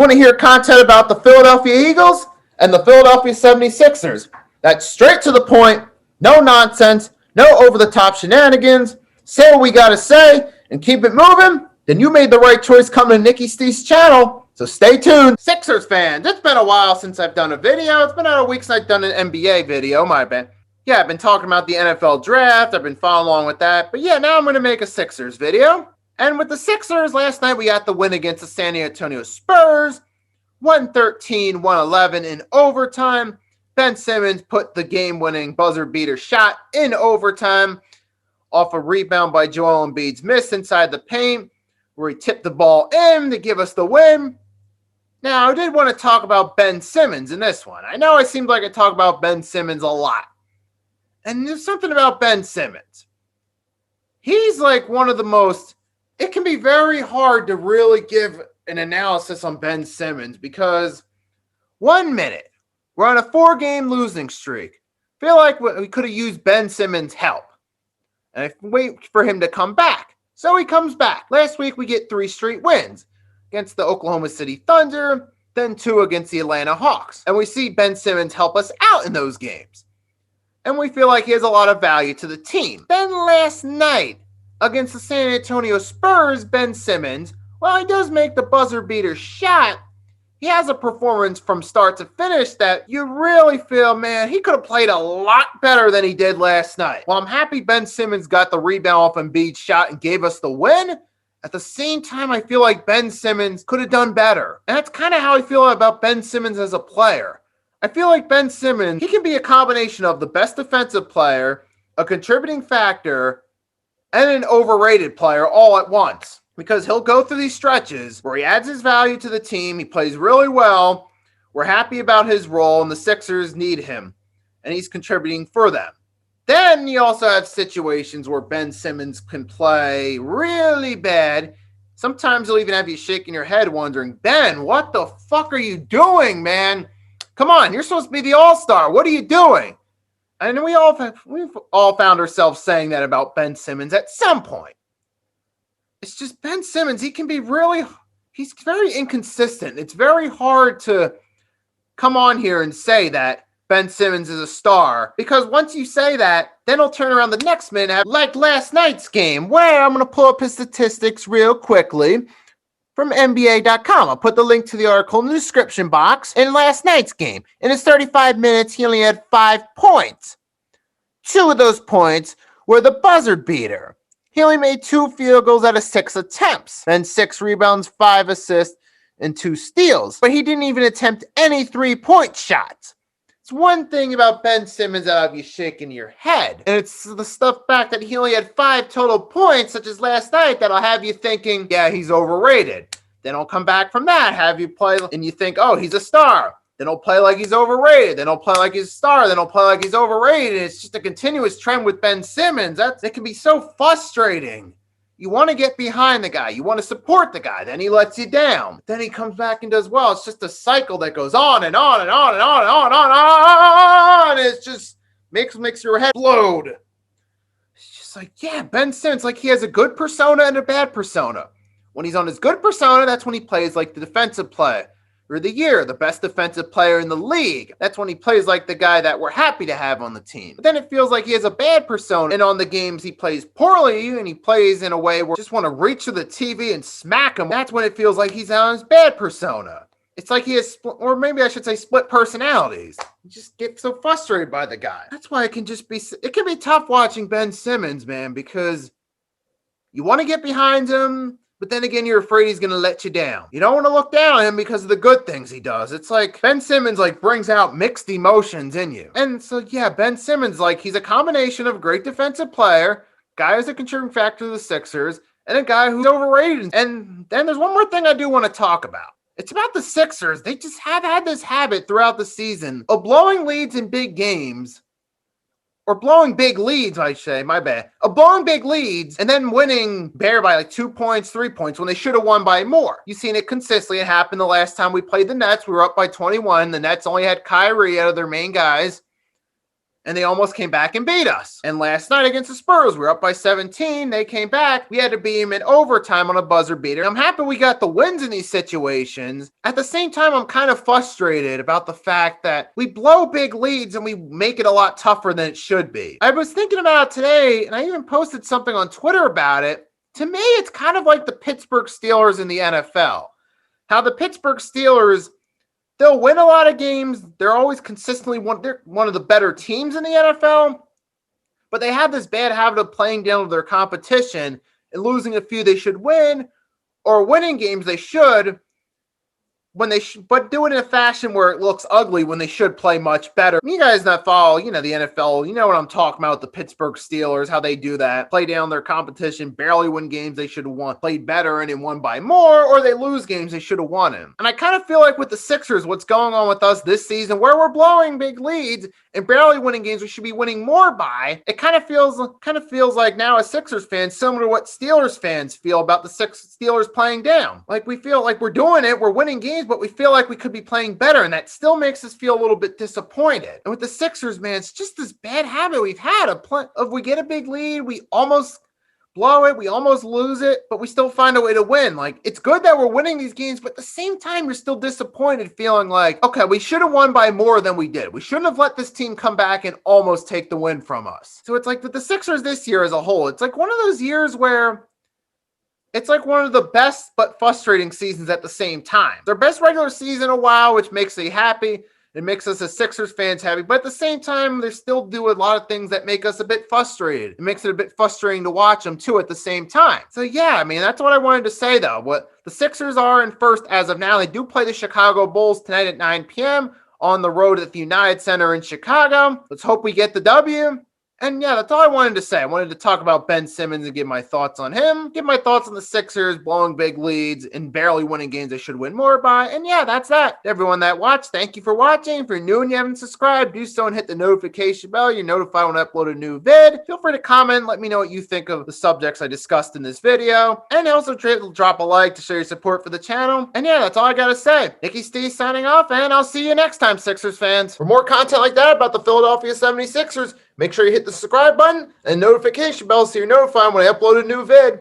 Want to hear content about the Philadelphia Eagles and the Philadelphia 76ers? That's straight to the point, no nonsense, no over-the-top shenanigans. Say what we got to say and keep it moving. Then you made the right choice coming to Nikki Steve's channel, so stay tuned. Sixers fans, it's been a while since I've done a video. It's been out a week since I've done an NBA video, my bad. Yeah, I've been talking about the NFL draft. I've been following along with that. But yeah, now I'm going to make a Sixers video. And with the Sixers, last night we got the win against the San Antonio Spurs, 113-111 in overtime. Ben Simmons put the game-winning buzzer-beater shot in overtime off a rebound by Joel Embiid's miss inside the paint, where he tipped the ball in to give us the win. Now, I did want to talk about Ben Simmons in this one. I know it seems like I talk about Ben Simmons a lot. And there's something about Ben Simmons. He's like one of the most... It can be very hard to really give an analysis on Ben Simmons because 1 minute, we're on a 4-game losing streak. Feel like we could have used Ben Simmons' help. And I wait for him to come back. So he comes back. Last week, we get 3 straight wins against the Oklahoma City Thunder, then 2 against the Atlanta Hawks. And we see Ben Simmons help us out in those games. And we feel like he has a lot of value to the team. Then last night, against the San Antonio Spurs, Ben Simmons, while he does make the buzzer beater shot, he has a performance from start to finish that you really feel, man, he could have played a lot better than he did last night. While I'm happy Ben Simmons got the rebound off Embiid's shot and gave us the win, at the same time, I feel like Ben Simmons could have done better. And that's kind of how I feel about Ben Simmons as a player. I feel like Ben Simmons, he can be a combination of the best defensive player, a contributing factor, and an overrated player all at once, because he'll go through these stretches where he adds his value to the team. He plays really well. We're happy about his role, and the Sixers need him, and he's contributing for them. Then you also have situations where Ben Simmons can play really bad. Sometimes he'll even have you shaking your head wondering, Ben, what the fuck are you doing, man? Come on, you're supposed to be the all-star. What are you doing? And we've all found ourselves saying that about Ben Simmons at some point. It's just Ben Simmons, he's very inconsistent. It's very hard to come on here and say that Ben Simmons is a star, because once you say that, then he'll turn around the next minute, like last night's game, where I'm going to pull up his statistics real quickly from NBA.com. I'll put the link to the article in the description box. In last night's game, in his 35 minutes, he only had 5 points. 2 of those points were the buzzer beater. He only made 2 field goals out of 6 attempts, then 6 rebounds, 5 assists, and 2 steals. But he didn't even attempt any 3-point shots. It's one thing about Ben Simmons that'll have you shaking your head. And it's the stuff back that he only had 5 total points, such as last night, that'll have you thinking, yeah, he's overrated. Then he'll come back from that, have you play, and you think, oh, he's a star. Then he'll play like he's overrated. Then he'll play like he's a star. Then he'll play like he's overrated. It's just a continuous trend with Ben Simmons. It can be so frustrating. You want to get behind the guy. You want to support the guy. Then he lets you down. Then he comes back and does well. It's just a cycle that goes on and on and on and on and on and on and on. And it just makes your head explode. It's just like, yeah, Ben Simmons, like he has a good persona and a bad persona. When he's on his good persona, that's when he plays like the defensive player of the year, the best defensive player in the league. That's when he plays like the guy that we're happy to have on the team. But then it feels like he has a bad persona, and on the games he plays poorly, and he plays in a way where you just want to reach to the TV and smack him. That's when it feels like he's on his bad persona. It's like he has, or maybe I should say, split personalities. You just get so frustrated by the guy. That's why it can be tough watching Ben Simmons, man, because you want to get behind him, but then again, you're afraid he's going to let you down. You don't want to look down on him because of the good things he does. It's like Ben Simmons brings out mixed emotions in you. And so, yeah, Ben Simmons, he's a combination of a great defensive player, guy who's a contributing factor to the Sixers, and a guy who's overrated. And then there's one more thing I do want to talk about. It's about the Sixers. They just have had this habit throughout the season of blowing leads in big games. Or blowing big leads, I say, my bad. Of blowing big leads and then winning bare by 2 points, 3 points when they should have won by more. You've seen it consistently. It happened the last time we played the Nets. We were up by 21. The Nets only had Kyrie out of their main guys. and they almost came back and beat us. And last night against the Spurs, we were up by 17. They came back. We had to beat them in overtime on a buzzer beater. I'm happy we got the wins in these situations. At the same time, I'm kind of frustrated about the fact that we blow big leads and we make it a lot tougher than it should be. I was thinking about it today, and I even posted something on Twitter about it. To me, it's kind of like the Pittsburgh Steelers in the NFL. How the Pittsburgh Steelers, they'll win a lot of games. They're always consistently they're one of the better teams in the NFL, but they have this bad habit of playing down to their competition and losing a few they should win, or winning games they should, but do it in a fashion where it looks ugly when they should play much better. You guys that follow, the NFL, you know what I'm talking about, the Pittsburgh Steelers, how they do that. Play down their competition, barely win games they should have won, played better and then won by more, or they lose games they should have won in. And I kind of feel like with the Sixers, what's going on with us this season, where we're blowing big leads and barely winning games we should be winning more by, it kind of feels like now as Sixers fans, similar to what Steelers fans feel about the Steelers playing down. Like we feel like we're doing it, we're winning games, but we feel like we could be playing better, and that still makes us feel a little bit disappointed. And with the Sixers, man, it's just this bad habit we've had of we get a big lead, we almost blow it, we almost lose it, but we still find a way to win. Like, it's good that we're winning these games, but at the same time, you're still disappointed, feeling like, okay, we should have won by more than we did. We shouldn't have let this team come back and almost take the win from us. So it's like with the Sixers this year as a whole, it's like one of those years where it's like one of the best but frustrating seasons at the same time. Their best regular season in a while, which makes me happy. It makes us as Sixers fans happy. But at the same time, they still do a lot of things that make us a bit frustrated. It makes it a bit frustrating to watch them too at the same time. So yeah, I mean, that's what I wanted to say though. What the Sixers are in first as of now. They do play the Chicago Bulls tonight at 9 p.m. on the road at the United Center in Chicago. Let's hope we get the W. And yeah, that's all I wanted to say. I wanted to talk about Ben Simmons and give my thoughts on him, give my thoughts on the Sixers blowing big leads and barely winning games they should win more by. And yeah, that's that. Everyone that watched, thank you for watching. If you're new and you haven't subscribed, do so and hit the notification bell. You're notified when I upload a new vid. Feel free to comment. Let me know what you think of the subjects I discussed in this video. And also drop a like to show your support for the channel. And yeah, that's all I got to say. Nicky Steve signing off, and I'll see you next time, Sixers fans. For more content like that about the Philadelphia 76ers, make sure you hit the subscribe button and notification bell so you're notified when I upload a new vid.